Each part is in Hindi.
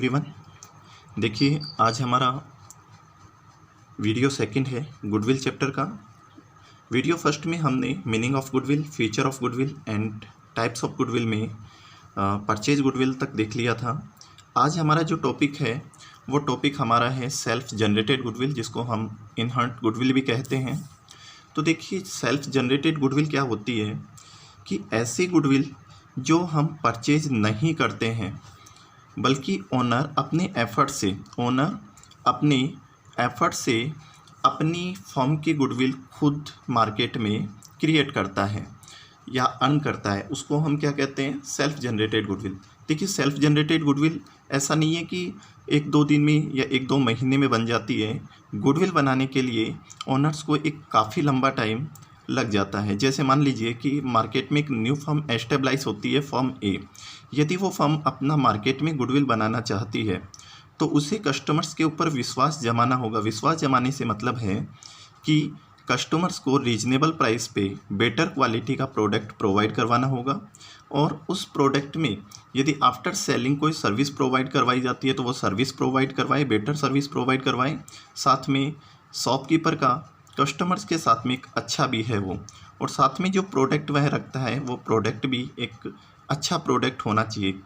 एवरीवन। देखिए आज हमारा वीडियो सेकंड है गुडविल चैप्टर का। वीडियो फर्स्ट में हमने meaning of goodwill, feature of goodwill and types of goodwill में परचेज गुडविल तक देख लिया था। आज हमारा जो टॉपिक है वो टॉपिक हमारा है सेल्फ जनरेटेड गुडविल, जिसको हम इनहर्ट गुडविल भी कहते हैं। तो देखिए सेल्फ जनरेटेड गुडविल क्या होती है कि ऐसी गुडविल जो हम परचेज नहीं करते हैं बल्कि ओनर अपने एफर्ट से अपनी फर्म की गुडविल खुद मार्केट में क्रिएट करता है या अर्न करता है, उसको हम क्या कहते हैं, सेल्फ जनरेटेड गुडविल। देखिए सेल्फ जनरेटेड गुडविल ऐसा नहीं है कि एक दो दिन में या एक दो महीने में बन जाती है। गुडविल बनाने के लिए ओनर्स को एक काफ़ी लंबा टाइम लग जाता है। जैसे मान लीजिए कि मार्केट में एक न्यू फर्म एस्टेब्लाइज होती है, फर्म ए। यदि वो फर्म अपना मार्केट में गुडविल बनाना चाहती है तो उसे कस्टमर्स के ऊपर विश्वास जमाना होगा। विश्वास जमाने से मतलब है कि कस्टमर्स को रीजनेबल प्राइस पे बेटर क्वालिटी का प्रोडक्ट प्रोवाइड करवाना होगा, और उस प्रोडक्ट में यदि आफ्टर सेलिंग कोई सर्विस प्रोवाइड करवाई जाती है तो वो सर्विस प्रोवाइड करवाए, बेटर सर्विस प्रोवाइड करवाए। साथ में शॉपकीपर का कस्टमर्स के साथ में एक अच्छा भी है वो, और साथ में जो प्रोडक्ट वह रखता है वो प्रोडक्ट भी एक अच्छा प्रोडक्ट होना चाहिए।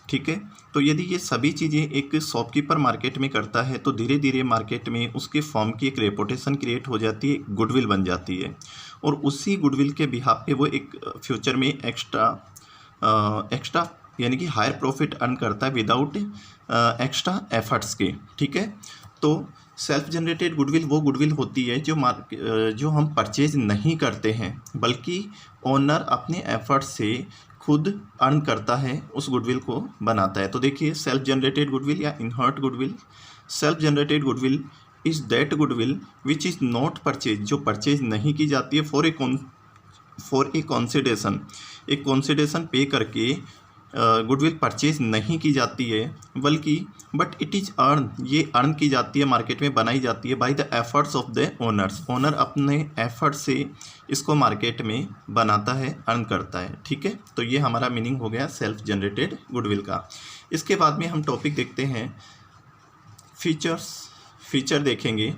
ठीक है, तो यदि ये सभी चीज़ें एक शॉपकीपर मार्केट में करता है तो धीरे धीरे मार्केट में उसके फर्म की एक रेपुटेशन क्रिएट हो जाती है, गुडविल बन जाती है, और उसी गुडविल के बिहाफ पे वो एक फ्यूचर में एक्स्ट्रा यानी कि हायर प्रॉफिट अर्न करता है विदाउट एक्स्ट्रा एफर्ट्स के। ठीक है, तो सेल्फ जनरेटेड गुडविल वो गुडविल होती है जो हम परचेज नहीं करते हैं बल्कि ओनर अपने एफर्ट से खुद अर्न करता है, उस गुडविल को बनाता है। तो देखिए सेल्फ जनरेटेड गुडविल या inherent goodwill. Self generated goodwill is that goodwill which is not purchase, जो परचेज नहीं की जाती है फॉर ए कंसिडरेशन, एक कंसिडरेशन पे करके गुडविल परचेज नहीं की जाती है, बल्कि बट इट इज़ अर्न, ये अर्न की जाती है, मार्केट में बनाई जाती है by the efforts of the owners. Owner अपने एफर्ट से इसको मार्केट में बनाता है, अर्न करता है। ठीक है, तो ये हमारा मीनिंग हो गया सेल्फ जनरेटेड गुडविल का। इसके बाद में हम टॉपिक देखते हैं फीचर देखेंगे।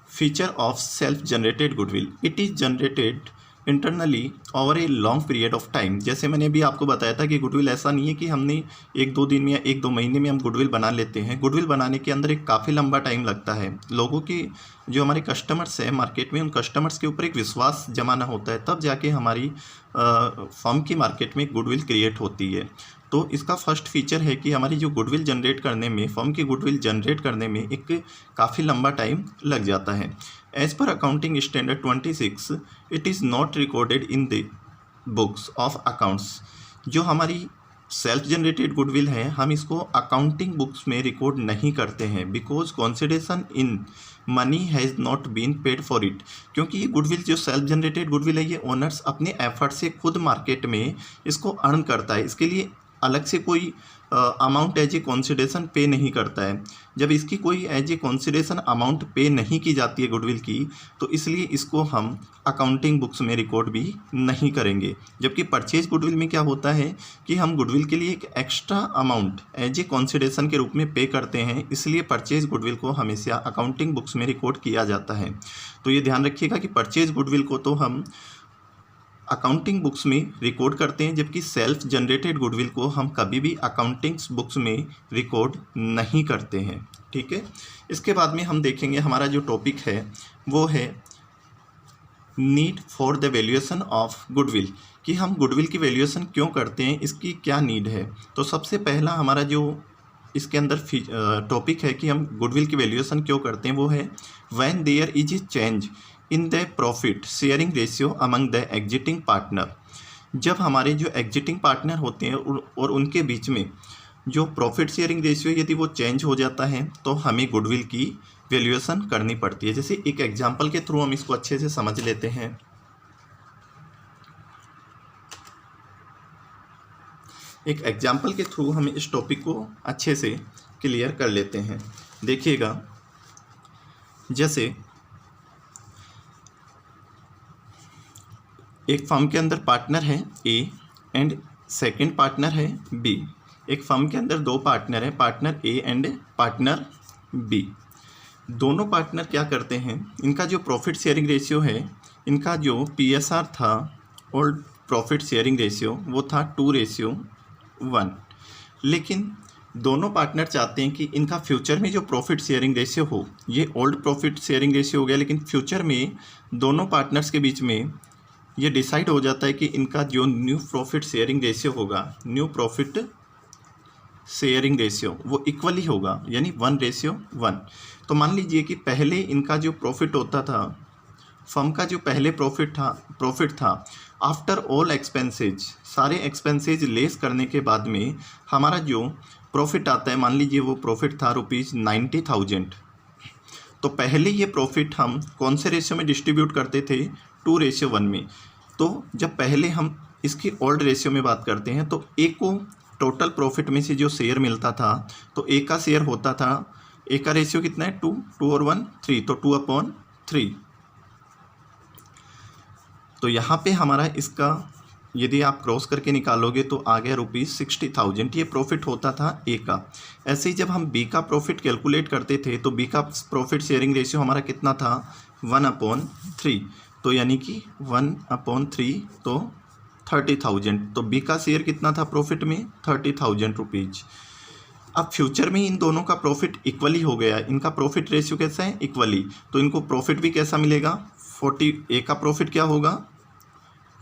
Feature of self generated goodwill, it is generated internally over a long period of time. जैसे मैंने अभी आपको बताया था कि गुडविल ऐसा नहीं है कि हमने एक दो दिन में या एक दो महीने में हम गुडविल बना लेते हैं। गुडविल बनाने के अंदर एक काफ़ी लंबा टाइम लगता है। लोगों की जो हमारे कस्टमर्स हैं मार्केट में, उन कस्टमर्स के ऊपर एक विश्वास जमाना होता है, तब जाके हमारी फर्म की मार्केट में गुडविल क्रिएट होती है। तो इसका फर्स्ट फीचर है कि हमारी जो गुडविल जनरेट करने में, फर्म की गुडविल जनरेट करने में एक काफ़ी लंबा टाइम लग जाता है। As per accounting standard 26 it is not recorded in the books of accounts. जो हमारी सेल्फ जनरेटेड गुडविल है हम इसको अकाउंटिंग बुक्स में रिकॉर्ड नहीं करते हैं, because consideration in money has not been paid for it. क्योंकि ये गुडविल जो सेल्फ जनरेटेड गुडविल है ये ओनर्स अपने एफर्ट से खुद मार्केट में इसको अर्न करता है, इसके लिए अलग से कोई अमाउंट एज ए कंसिडरेशन पे नहीं करता है। जब इसकी कोई एज ए कंसिडरेशन अमाउंट पे नहीं की जाती है गुडविल की, तो इसलिए इसको हम अकाउंटिंग बुक्स में रिकॉर्ड भी नहीं करेंगे। जबकि परचेज गुडविल में क्या होता है कि हम गुडविल के लिए एक extra amount as a consideration के रूप में पे करते हैं, इसलिए परचेज गुडविल को हमेशा अकाउंटिंग बुक्स में रिकॉर्ड किया जाता है। तो ये ध्यान रखिएगा कि परचेज गुडविल को तो हम अकाउंटिंग बुक्स में रिकॉर्ड करते हैं, जबकि सेल्फ जनरेटेड गुडविल को हम कभी भी अकाउंटिंग बुक्स में रिकॉर्ड नहीं करते हैं। ठीक है, इसके बाद में हम देखेंगे हमारा जो टॉपिक है वो है need for the valuation of goodwill, कि हम गुडविल की वैल्यूएशन क्यों करते हैं, इसकी क्या नीड है। तो सबसे पहला हमारा जो इसके अंदर टॉपिक है कि हम गुडविल की वैल्यूएशन क्यों करते हैं, वो है when there is a change in the profit sharing ratio among the exiting partner. जब हमारे जो एग्जिटिंग पार्टनर होते हैं और उनके बीच में जो प्रॉफिट शेयरिंग रेशियो यदि वो चेंज हो जाता है तो हमें गुडविल की वैल्यूएशन करनी पड़ती है। जैसे एक एग्जांपल के थ्रू हम इसको अच्छे से समझ लेते हैं। एक एग्जांपल के थ्रू हम इस टॉपिक को अच्छे से क्लियर कर लेते हैं। देखिएगा, जैसे एक फर्म के अंदर पार्टनर है ए एंड सेकंड पार्टनर है बी। एक फर्म के अंदर दो पार्टनर हैं, partner A and partner B. दोनों पार्टनर क्या करते हैं, इनका जो प्रॉफिट शेयरिंग रेशियो है, इनका जो PSR था और प्रॉफिट शेयरिंग रेशियो वो था 2:1। लेकिन दोनों पार्टनर चाहते हैं कि इनका फ्यूचर में जो प्रॉफिट शेयरिंग रेशियो हो, ये ओल्ड प्रॉफिट शेयरिंग रेशियो हो गया, लेकिन फ्यूचर में दोनों पार्टनर्स के बीच में ये डिसाइड हो जाता है कि इनका जो न्यू प्रॉफिट शेयरिंग रेशियो होगा, न्यू प्रॉफिट शेयरिंग रेशियो वो इक्वली होगा, यानी 1:1। तो मान लीजिए कि पहले इनका जो प्रॉफिट होता था, फर्म का जो पहले प्रॉफिट था आफ्टर ऑल एक्सपेंसेज, सारे एक्सपेंसेज लेस करने के बाद में हमारा जो प्रॉफिट आता है, मान लीजिए वो प्रॉफिट था ₹90,000। तो पहले ये प्रॉफिट हम कौन से रेशियो में डिस्ट्रीब्यूट करते थे, 2:1 में। तो जब पहले हम इसकी ओल्ड रेशियो में बात करते हैं तो ए को टोटल प्रॉफिट में से जो शेयर मिलता था, तो ए का शेयर होता था, ए का रेशियो कितना है 2 और 1 3, तो 2/3। तो यहाँ पे हमारा इसका यदि आप क्रॉस करके निकालोगे तो आ गया ₹60,000, ये प्रॉफिट होता था ए का। ऐसे ही जब हम बी का प्रॉफिट कैलकुलेट करते थे तो बी का प्रॉफिट शेयरिंग रेशियो हमारा कितना था 1/3, तो यानी कि 1/3 तो 30,000। तो बी का शेयर कितना था प्रॉफिट में, ₹30,000। अब फ्यूचर में इन दोनों का प्रॉफिट इक्वली हो गया, इनका प्रॉफिट रेशियो कैसा है, इक्वली। तो इनको प्रॉफिट भी कैसा मिलेगा, 40, ए का प्रॉफिट क्या होगा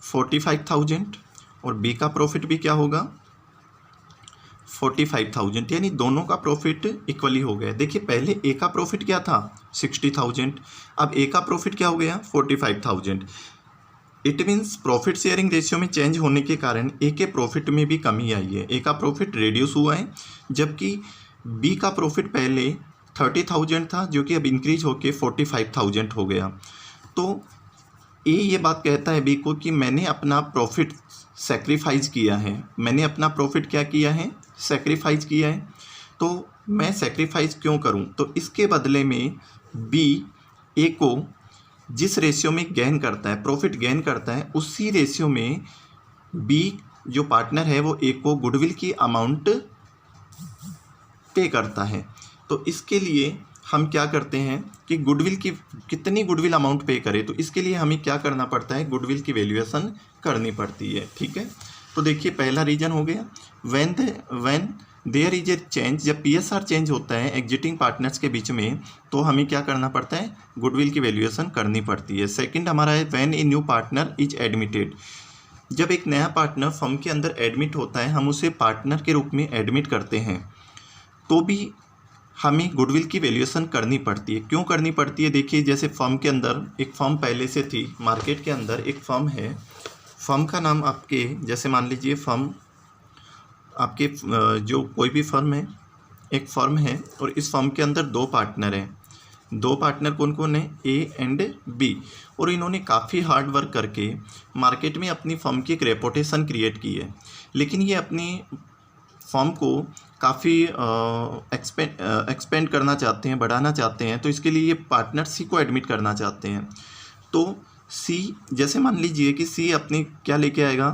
45,000 और बी का प्रॉफिट भी क्या होगा 45,000, यानी दोनों का प्रॉफिट इक्वली हो गया। देखिए पहले ए का प्रॉफिट क्या था 60,000, अब ए का प्रॉफिट क्या हो गया 45,000। It means profit sharing ratio में चेंज होने के कारण ए के प्रॉफिट में भी कमी आई है, ए का प्रॉफिट रिड्यूस हुआ है, जबकि बी का प्रॉफिट पहले 30,000 था जो कि अब इंक्रीज होके 45,000 हो गया। तो ए ये बात कहता है बी को कि मैंने अपना प्रॉफिट सेक्रीफाइस किया है, मैंने अपना प्रॉफिट क्या किया है, सेक्रीफाइस किया है। तो मैं सेक्रीफाइस क्यों करूं, तो इसके बदले में बी ए को जिस रेशियो में गेन करता है, प्रॉफिट गेन करता है, उसी रेशियो में बी जो पार्टनर है वो ए को गुडविल की अमाउंट पे करता है। तो इसके लिए हम क्या करते हैं कि गुडविल की कितनी गुडविल अमाउंट पे करे, तो इसके लिए हमें क्या करना पड़ता है, गुडविल की वैल्यूएशन करनी पड़ती है। ठीक है, तो देखिए पहला रीजन हो गया when there is a change, जब PSR चेंज होता है एग्जिटिंग पार्टनर्स के बीच में तो हमें क्या करना पड़ता है, गुडविल की वैल्यूएशन करनी पड़ती है। सेकंड हमारा है when a new partner is admitted, जब एक नया पार्टनर फर्म के अंदर एडमिट होता है, हम उसे पार्टनर के रूप में एडमिट करते हैं, तो भी हमें गुडविल की वैल्यूएशन करनी पड़ती है। क्यों करनी पड़ती है, देखिए जैसे फर्म के अंदर एक फर्म पहले से थी, मार्केट के अंदर एक फर्म है, फर्म का नाम आपके जैसे मान लीजिए फर्म आपके जो कोई भी फर्म है, एक फर्म है और इस फर्म के अंदर दो पार्टनर हैं। दो पार्टनर कौन कौन है, ए एंड बी, और इन्होंने काफ़ी हार्ड वर्क करके मार्केट में अपनी फर्म की एक रेपुटेशन क्रिएट की है, लेकिन ये अपनी फर्म को काफ़ी एक्सपेंड करना चाहते हैं, बढ़ाना चाहते हैं, तो इसके लिए ये पार्टनर सी को एडमिट करना चाहते हैं। तो सी जैसे मान लीजिए कि सी अपनी क्या लेके आएगा,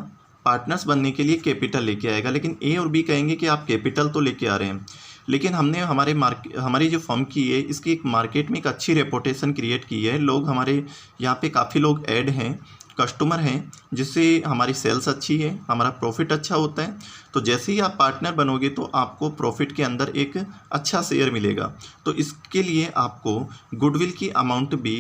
पार्टनर्स बनने के लिए कैपिटल लेके आएगा, लेकिन ए और बी कहेंगे कि आप कैपिटल तो लेके आ रहे हैं, लेकिन हमने हमारी जो फर्म की है इसकी एक मार्केट में एक अच्छी रेपुटेशन क्रिएट की है, लोग हमारे यहाँ पे काफ़ी लोग ऐड हैं, कस्टमर हैं, जिससे हमारी सेल्स अच्छी है, हमारा प्रॉफिट अच्छा होता है। तो जैसे ही आप पार्टनर बनोगे तो आपको प्रॉफिट के अंदर एक अच्छा शेयर मिलेगा। तो इसके लिए आपको गुडविल की अमाउंट भी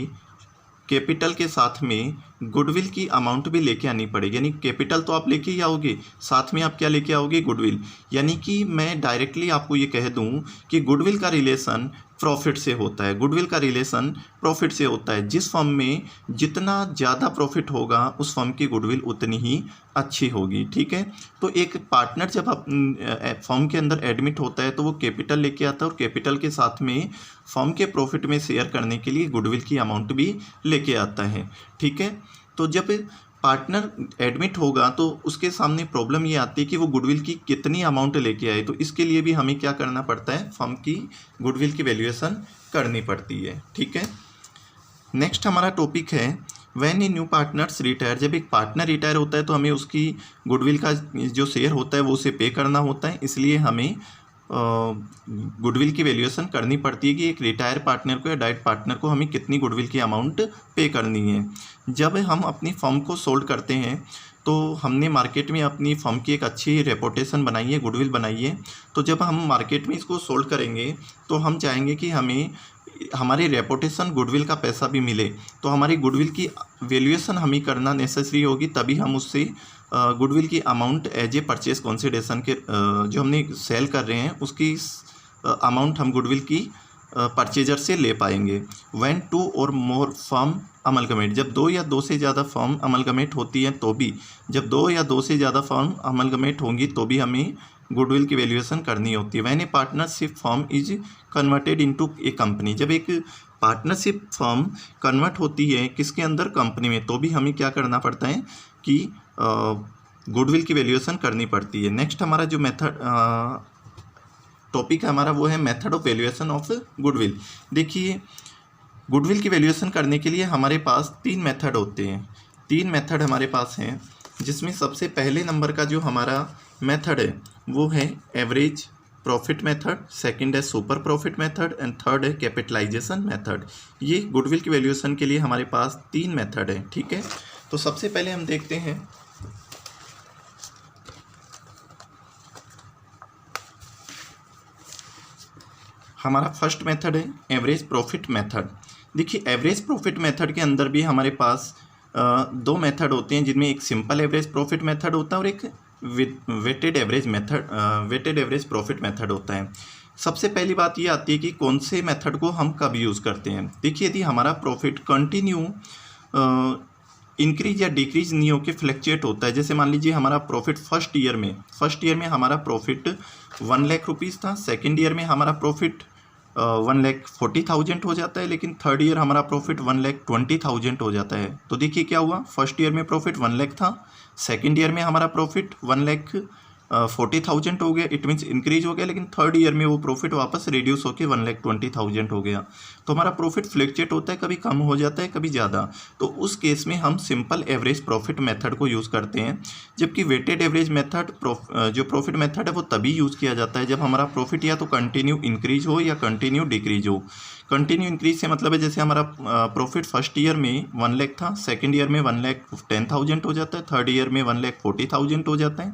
कैपिटल के साथ में गुडविल की अमाउंट भी लेके आनी पड़ेगी, यानी कैपिटल तो आप लेके ही आओगे, साथ में आप क्या लेके आओगे, गुडविल। यानी कि मैं डायरेक्टली आपको ये कह दूं कि गुडविल का रिलेशन प्रॉफिट से होता है, गुडविल का रिलेशन प्रॉफिट से होता है। जिस फर्म में जितना ज़्यादा प्रॉफिट होगा उस फर्म की गुडविल उतनी ही अच्छी होगी। ठीक है, तो एक पार्टनर जब फर्म के अंदर एडमिट होता है तो वो कैपिटल लेके आता है और कैपिटल के साथ में फर्म के प्रॉफिट में शेयर करने के लिए गुडविल की अमाउंट भी लेके आता है। ठीक है, तो जब पार्टनर एडमिट होगा तो उसके सामने प्रॉब्लम ये आती है कि वो गुडविल की कितनी अमाउंट लेके आए, तो इसके लिए भी हमें क्या करना पड़ता है, फर्म की गुडविल की वैल्यूएशन करनी पड़ती है। ठीक है, नेक्स्ट हमारा टॉपिक है when a new partners retire, जब एक पार्टनर रिटायर होता है तो हमें उसकी गुडविल का जो शेयर होता है वो उसे पे करना होता है, इसलिए हमें गुडविल की वैल्यूएशन करनी पड़ती है कि एक रिटायर पार्टनर को या डाइट पार्टनर को हमें कितनी गुडविल की अमाउंट पे करनी है। जब हम अपनी फर्म को सोल्ड करते हैं तो हमने मार्केट में अपनी फर्म की एक अच्छी रेपुटेशन बनाई है, गुडविल बनाई है, तो जब हम मार्केट में इसको सोल्ड करेंगे तो हम चाहेंगे कि हमें हमारी रेपुटेशन गुडविल का पैसा भी मिले, तो हमारी गुडविल की वैल्यूएशन हमें करना नेसेसरी होगी, तभी हम उससे गुडविल की amount as a purchase consideration के जो हमने सेल कर रहे हैं उसकी अमाउंट हम गुडविल की परचेजर से ले पाएंगे। व्हेन टू और मोर फर्म अमलगमेट, जब दो या दो से ज़्यादा फर्म अमलगमेट होती हैं तो भी, जब दो या दो से ज़्यादा फर्म अमलगमेट होंगी तो भी हमें गुडविल की वैल्यूएशन करनी होती है। When A partnership firm is converted into A company, जब एक पार्टनरशिप फर्म कन्वर्ट होती है किसके अंदर, कंपनी में, तो भी हमें क्या करना पड़ता है कि गुडविल की वैल्यूएशन करनी पड़ती है। नेक्स्ट हमारा जो मेथड टॉपिक है हमारा वो है method of valuation of goodwill. देखिए गुडविल की वैल्यूएशन करने के लिए हमारे पास तीन मेथड होते हैं, तीन मेथड हमारे पास हैं, जिसमें सबसे पहले नंबर का जो हमारा मेथड है वो है एवरेज प्रॉफिट मेथड, सेकंड है super profit method and third है कैपिटलाइजेशन मेथड। ये गुडविल की वैल्यूएशन के लिए हमारे पास तीन मेथड है, ठीक है। तो सबसे पहले हम देखते हैं हमारा फर्स्ट मेथड है एवरेज प्रॉफिट मेथड। देखिए एवरेज प्रॉफिट मेथड के अंदर भी हमारे पास दो मेथड होते हैं, जिनमें एक सिंपल एवरेज प्रॉफिट मेथड होता है और एक weighted average method, weighted average profit method होता है। सबसे पहली बात ये आती है कि कौन से मेथड को हम कब यूज़ करते हैं। देखिए यदि हमारा प्रॉफिट कंटिन्यू इंक्रीज या डिक्रीज नहीं होकर फ्लैक्चुएट होता है, जैसे मान लीजिए हमारा प्रॉफिट फर्स्ट ईयर में हमारा प्रॉफिट 1 लाख रुपीज़ था, सेकेंड ईयर में हमारा प्रॉफिट 1,40,000 हो जाता है, लेकिन थर्ड ईयर हमारा प्रॉफिट 1,20,000 हो जाता है। तो देखिए क्या हुआ, फर्स्ट ईयर में प्रॉफिट 1 लाख था, सेकेंड ईयर में हमारा प्रॉफिट 1,40,000 हो गया, इट मीन्स इंक्रीज हो गया, लेकिन थर्ड ईयर में वो प्रॉफिट वापस रिड्यूस होकर 1,20,000 हो गया। तो हमारा प्रॉफिट फ्लक्चुएट होता है, कभी कम हो जाता है कभी ज़्यादा। तो उस केस में हम सिंपल एवरेज प्रॉफिट मेथड को यूज़ करते हैं, जबकि वेटेड एवरेज मेथड जो प्रॉफिट मेथड है वो तभी यूज़ किया जाता है जब हमारा प्रॉफिट या तो कंटिन्यू इंक्रीज हो या कंटिन्यू डिक्रीज हो। कंटिन्यू इंक्रीज से मतलब है जैसे हमारा प्रॉफिट फर्स्ट ईयर में 1 लाख था, सेकेंड ईयर में 1,10,000 हो जाता है, थर्ड ईयर में 1,40,000 हो जाता है,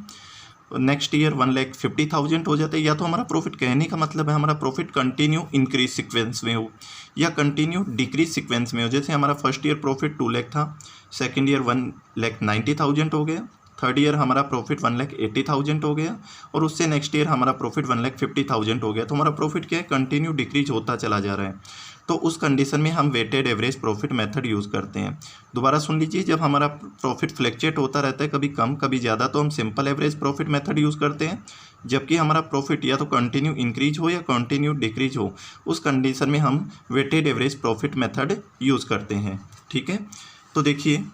नेक्स्ट ईयर 1,50,000 हो जाता है। या तो हमारा प्रॉफिट, कहने का मतलब है हमारा प्रॉफिट कंटिन्यू इंक्रीज सीक्वेंस में हो या कंटिन्यू डिक्रीज सीक्वेंस में हो। जैसे हमारा फर्स्ट ईयर प्रॉफिट 2 लाख था, सेकेंड ईयर 1,90,000 हो गया, थर्ड ईयर हमारा प्रॉफिट 1,80,000 हो गया और उससे नेक्स्ट ईयर हमारा प्रॉफिट 1,50,000 हो गया। तो हमारा प्रॉफिट क्या है, कंटिन्यू डिक्रीज होता चला जा रहा है। तो उस कंडीशन में हम weighted average profit method use करते हैं। दोबारा सुन लीजिए, जब हमारा प्रॉफिट फ्लक्चुएट होता रहता है कभी कम कभी ज़्यादा, तो हम simple average profit method use करते हैं। जबकि हमारा प्रॉफिट या तो कंटिन्यू इंक्रीज हो या कंटिन्यू डिक्रीज हो, उस कंडीशन में हम weighted average profit method use करते हैं, ठीक है। तो देखिए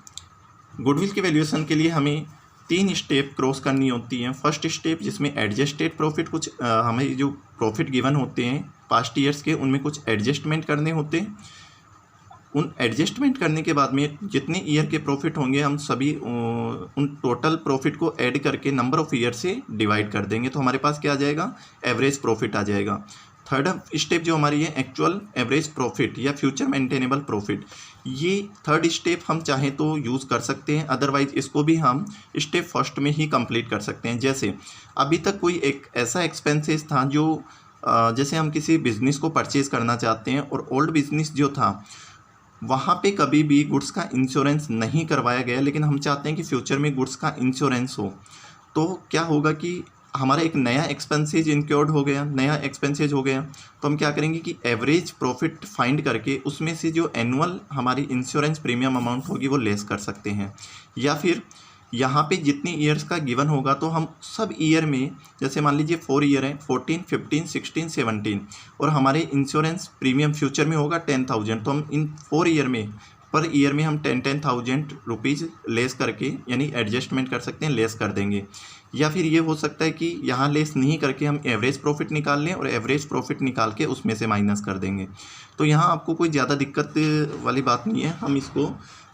गुडविल की वैल्यूएशन के लिए हमें 3 स्टेप क्रॉस करनी होती हैं। फर्स्ट स्टेप जिसमें एडजस्टेड प्रॉफिट, कुछ हमें जो प्रॉफिट गिवन होते हैं पास्ट ईयर्स के उनमें कुछ एडजस्टमेंट करने होते हैं। उन एडजस्टमेंट करने के बाद में जितने ईयर के प्रॉफिट होंगे हम सभी उन टोटल प्रॉफिट को ऐड करके नंबर ऑफ़ ईयर से डिवाइड कर देंगे, तो हमारे पास क्या आ जाएगा, एवरेज प्रॉफिट आ जाएगा। थर्ड स्टेप जो हमारी है एक्चुअल एवरेज प्रॉफिट या फ्यूचर मेंटेनेबल प्रॉफिट, ये थर्ड स्टेप हम चाहें तो यूज़ कर सकते हैं, अदरवाइज इसको भी हम स्टेप फर्स्ट में ही कंप्लीट कर सकते हैं। जैसे अभी तक कोई एक ऐसा एक्सपेंसेस था जो जैसे हम किसी बिज़नेस को परचेज़ करना चाहते हैं और ओल्ड बिज़नेस जो था वहाँ पे कभी भी गुड्स का इंश्योरेंस नहीं करवाया गया, लेकिन हम चाहते हैं कि फ्यूचर में गुड्स का इंश्योरेंस हो। तो क्या होगा कि हमारा एक नया एक्सपेंसेज इंक्योर्ड हो गया, नया एक्सपेंसेज हो गया, तो हम क्या करेंगे कि एवरेज प्रॉफिट फाइंड करके उसमें से जो एनुअल हमारी इंश्योरेंस प्रीमियम अमाउंट होगी वो लेस कर सकते हैं। या फिर यहाँ पे जितनी ईयर्स का गिवन होगा तो हम सब ईयर में, जैसे मान लीजिए 4 ईयर है, 14, 15, 16, 17, और हमारे इंश्योरेंस प्रीमियम फ्यूचर में होगा 10,000, तो हम इन 4 ईयर में पर ईयर में हम 10,000 रुपीज़ लेस करके यानी एडजस्टमेंट कर सकते हैं, लेस कर देंगे। या फिर ये हो सकता है कि यहाँ लेस नहीं करके हम एवरेज प्रॉफिट निकाल लें और एवरेज प्रॉफिट निकाल के उसमें से माइनस कर देंगे। तो यहाँ आपको कोई ज़्यादा दिक्कत वाली बात नहीं है, हम इसको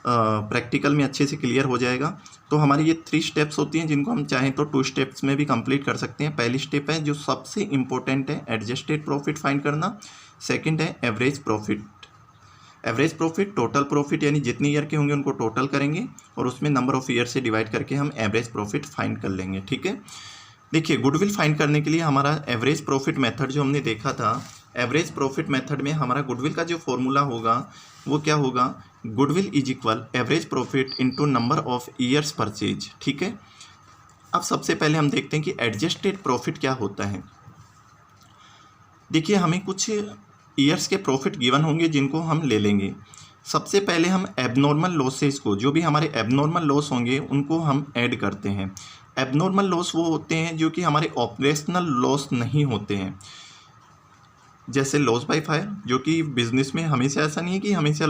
प्रैक्टिकल में अच्छे से क्लियर हो जाएगा। तो हमारी ये 3 स्टेप्स होती हैं जिनको हम चाहें तो 2 स्टेप्स में भी कंप्लीट कर सकते हैं। पहली स्टेप है जो सबसे इम्पोर्टेंट है, एडजस्टेड प्रॉफिट फाइंड करना। सेकंड है average profit. Average profit total profit यानी जितने ईयर के होंगे उनको टोटल करेंगे और उसमें नंबर ऑफ ईयर से डिवाइड करके हम एवरेज प्रॉफिट फाइंड कर लेंगे। ठीक है, देखिए गुडविल फाइंड करने के लिए हमारा एवरेज प्रॉफिट मेथड जो हमने देखा था, एवरेज प्रॉफिट मेथड में हमारा गुडविल का जो फॉर्मूला होगा वो क्या होगा, goodwill is equal average profit into number of years purchase. ठीक है, अब सबसे पहले हम देखते हैं कि एडजस्टेड प्रॉफिट क्या होता है। देखिए हमें कुछ ईयर्स के प्रॉफिट गिवन होंगे जिनको हम ले लेंगे। सबसे पहले हम एबनॉर्मल लॉसेस को, जो भी हमारे एबनॉर्मल लॉस होंगे उनको हम ऐड करते हैं। एबनॉर्मल लॉस वो होते हैं जो कि हमारे ऑपरेशनल लॉस नहीं होते हैं, जैसे लॉस बाय फायर, जो कि बिजनेस में हमेशा ऐसा नहीं है कि हमेशा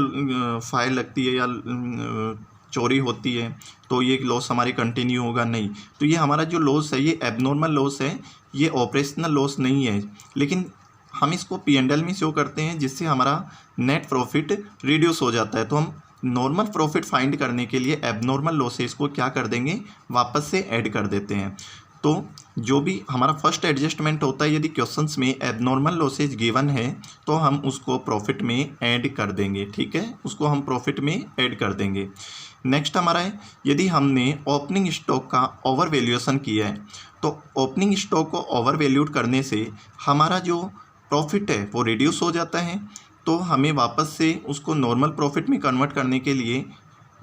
फायर लगती है या चोरी होती है तो ये लॉस हमारे कंटिन्यू होगा, नहीं। तो ये हमारा जो लॉस है ये एबनॉर्मल लॉस है, ये ऑपरेशनल लॉस नहीं है, लेकिन हम इसको P&L में शो करते हैं जिससे हमारा नेट प्रॉफिट रिड्यूस हो जाता है। तो हम नॉर्मल प्रॉफिट फाइंड करने के लिए एबनॉर्मल लॉसेस को क्या कर देंगे, वापस से ऐड कर देते हैं। तो जो भी हमारा फर्स्ट एडजस्टमेंट होता है, यदि क्वेश्चंस में एबनॉर्मल लॉसेज गिवन है तो हम उसको प्रॉफिट में ऐड कर देंगे। ठीक है, उसको हम प्रॉफिट में ऐड कर देंगे। नेक्स्ट हमारा है, यदि हमने ओपनिंग स्टॉक का ओवर वैल्यूएशन किया है तो ओपनिंग स्टॉक को ओवर वैल्यूड करने से हमारा जो प्रॉफिट है वो रिड्यूस हो जाता है। तो हमें वापस से उसको नॉर्मल प्रॉफिट में कन्वर्ट करने के लिए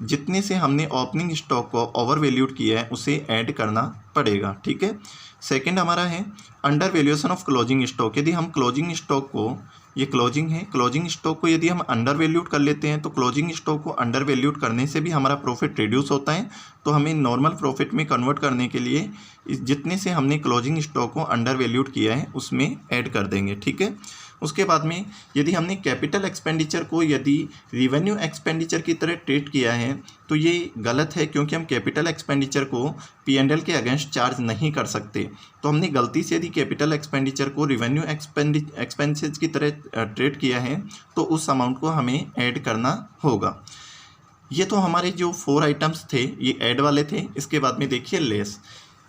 जितने से हमने ओपनिंग स्टॉक को ओवर वैल्यूड किया है उसे ऐड करना पड़ेगा। ठीक है, सेकंड हमारा है under valuation of closing stock. यदि हम क्लोजिंग स्टॉक को, ये क्लोजिंग है, क्लोजिंग स्टॉक को यदि हम अंडर वैल्यूड कर लेते हैं तो क्लोजिंग स्टॉक को अंडर वैल्यूड करने से भी हमारा प्रॉफिट रिड्यूस होता है। तो हमें नॉर्मल प्रॉफिट में कन्वर्ट करने के लिए जितने से हमने क्लोजिंग स्टॉक को अंडर वैल्यूड किया है उसमें ऐड कर देंगे। ठीक है, उसके बाद में यदि हमने कैपिटल एक्सपेंडिचर को यदि रिवेन्यू एक्सपेंडिचर की तरह ट्रीट किया है तो ये गलत है, क्योंकि हम कैपिटल एक्सपेंडिचर को P&L के अगेंस्ट चार्ज नहीं कर सकते। तो हमने गलती से यदि कैपिटल एक्सपेंडिचर को रिवेन्यू एक्सपेंसेस की तरह ट्रीट किया है तो उस अमाउंट को हमें ऐड करना होगा। ये तो हमारे जो 4 आइटम्स थे ये ऐड वाले थे। इसके बाद में देखिए लेस,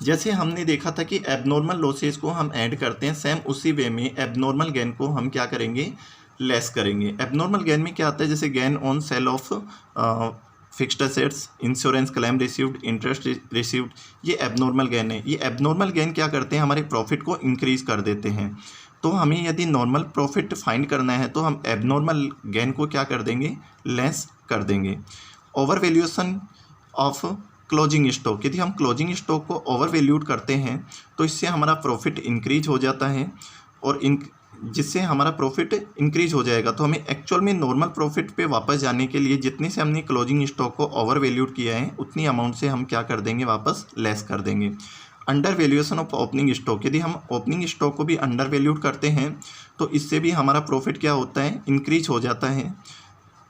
जैसे हमने देखा था कि एबनॉर्मल लॉसेस को हम ऐड करते हैं, सेम उसी वे में एबनॉर्मल गेन को हम क्या करेंगे, लेस करेंगे। एबनॉर्मल गेन में क्या आता है, जैसे gain on sale of fixed assets, insurance claim received, interest received, ये एबनॉर्मल गेन है। ये एबनॉर्मल गेन क्या करते हैं, हमारे प्रॉफिट को इंक्रीज कर देते हैं। तो हमें यदि नॉर्मल प्रॉफिट फाइंड करना है तो हम एबनॉर्मल गेन को क्या कर देंगे, लेस कर देंगे। Over valuation of closing stock, यदि हम क्लोजिंग स्टॉक को ओवर वैल्यूड करते हैं तो इससे हमारा प्रॉफिट इंक्रीज हो जाता है और जिससे हमारा प्रॉफिट इंक्रीज हो जाएगा तो हमें एक्चुअल में नॉर्मल प्रॉफिट पे वापस जाने के लिए जितने से हमने क्लोजिंग स्टॉक को ओवर वैल्यूड किया है उतनी अमाउंट से हम क्या कर देंगे, वापस लेस कर देंगे। Under valuation of opening stock, यदि हम ओपनिंग स्टॉक को भी अंडर वैल्यूड करते हैं तो इससे भी हमारा प्रॉफिट क्या होता है, इंक्रीज हो जाता है।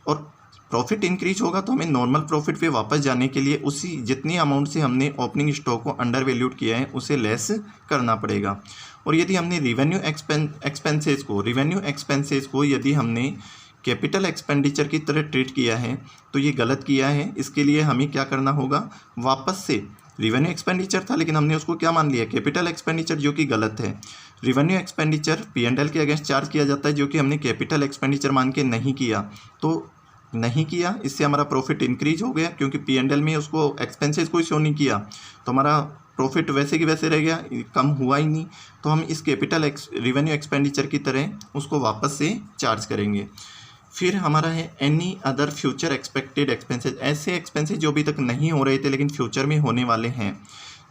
और प्रॉफिट इंक्रीज होगा तो हमें नॉर्मल प्रॉफिट पे वापस जाने के लिए उसी जितनी अमाउंट से हमने ओपनिंग स्टॉक को अंडर वैल्यूड किया है उसे लेस करना पड़ेगा। और यदि हमने रिवेन्यू एक्सपेंसेस को यदि हमने कैपिटल एक्सपेंडिचर की तरह ट्रीट किया है तो ये गलत किया है। इसके लिए हमें क्या करना होगा, वापस से रिवेन्यू एक्सपेंडिचर था लेकिन हमने उसको क्या मान लिया, कैपिटल एक्सपेंडिचर, जो कि गलत है। रिवेन्यू एक्सपेंडिचर P&L के अगेंस्ट चार्ज किया जाता है, जो कि हमने कैपिटल एक्सपेंडिचर मान के नहीं किया, तो नहीं किया, इससे हमारा प्रॉफिट इंक्रीज हो गया क्योंकि P&L में उसको एक्सपेंसेस को शो नहीं किया तो हमारा प्रॉफिट वैसे की वैसे रह गया, कम हुआ ही नहीं। तो हम इस कैपिटल रिवेन्यू एक्सपेंडिचर की तरह उसको वापस से चार्ज करेंगे। फिर हमारा है any other future expected expenses, ऐसे एक्सपेंसेस जो अभी तक नहीं हो रहे थे लेकिन फ्यूचर में होने वाले हैं,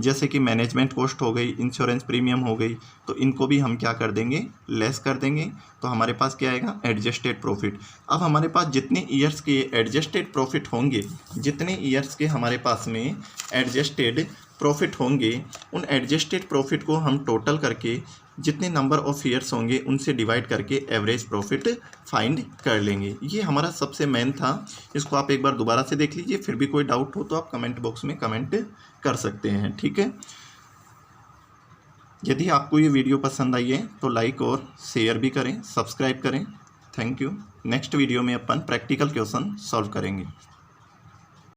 जैसे कि मैनेजमेंट कॉस्ट हो गई, इंश्योरेंस प्रीमियम हो गई, तो इनको भी हम क्या कर देंगे, लेस कर देंगे। तो हमारे पास क्या आएगा, एडजस्टेड प्रॉफिट। अब हमारे पास जितने ईयर्स के एडजस्टेड प्रॉफिट होंगे, जितने ईयर्स के हमारे पास में एडजस्टेड प्रॉफिट होंगे, उन एडजस्टेड प्रॉफिट को हम टोटल करके जितने नंबर ऑफ ईयर्स होंगे उनसे डिवाइड करके एवरेज प्रॉफिट फाइंड कर लेंगे। ये हमारा सबसे मेन था। इसको आप एक बार दोबारा से देख लीजिए, फिर भी कोई डाउट हो तो आप कमेंट बॉक्स में कमेंट कर सकते हैं। ठीक है, यदि आपको ये वीडियो पसंद आई है तो लाइक और शेयर भी करें, सब्सक्राइब करें। Thank you. नेक्स्ट वीडियो में अपन प्रैक्टिकल क्वेश्चन सॉल्व करेंगे।